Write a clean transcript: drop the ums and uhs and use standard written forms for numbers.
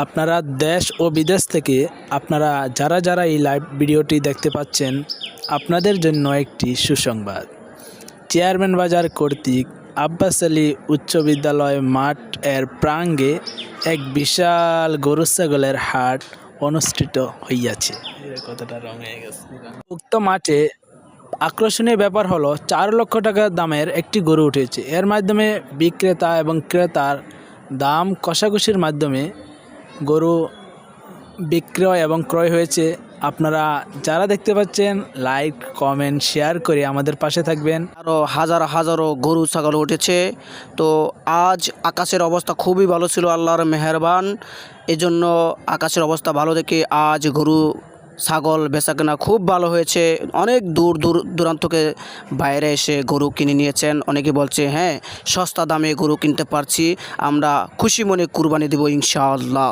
আপনারা দেশ ও বিদেশ থেকে আপনারা যারা এই লাইভ ভিডিওটি দেখতে পাচ্ছেন, আপনাদের জন্য একটি সুসংবাদ। চেয়ারম্যান বাজার কর্তৃক আব্বাস আলী উচ্চ বিদ্যালয় মাঠ এর প্রাঙ্গে এক বিশাল গরু ছাগলের হাট অনুষ্ঠিত হইয়াছে। উক্ত মাঠে আকর্ষণীয় ব্যাপার হলো 4 লক্ষ টাকা দামের একটি গরু উঠেছে। এর মাধ্যমে বিক্রেতা এবং ক্রেতার দাম কষাকষির মাধ্যমে গরু বিক্রয় এবং ক্রয় হয়েছে। আপনারা যারা দেখতে পাচ্ছেন লাইক, কমেন্ট, শেয়ার করে আমাদের পাশে থাকবেন। আরও হাজারো গরু ছাগল উঠেছে। তো আজ আকাশের অবস্থা খুবই ভালো ছিল, আল্লাহর মেহেরবান। এজন্য আকাশের অবস্থা ভালো দেখে আজ গরু ছাগল বেচাকেনা খুব ভালো হয়েছে। অনেক দূরান্ত থেকে বাইরে এসে গরু কিনে নিয়েছেন। অনেকে বলছে হ্যাঁ, সস্তা দামে গরু কিনতে পারছি, আমরা খুশি মনে কুরবানি দেব ইনশাআল্লাহ।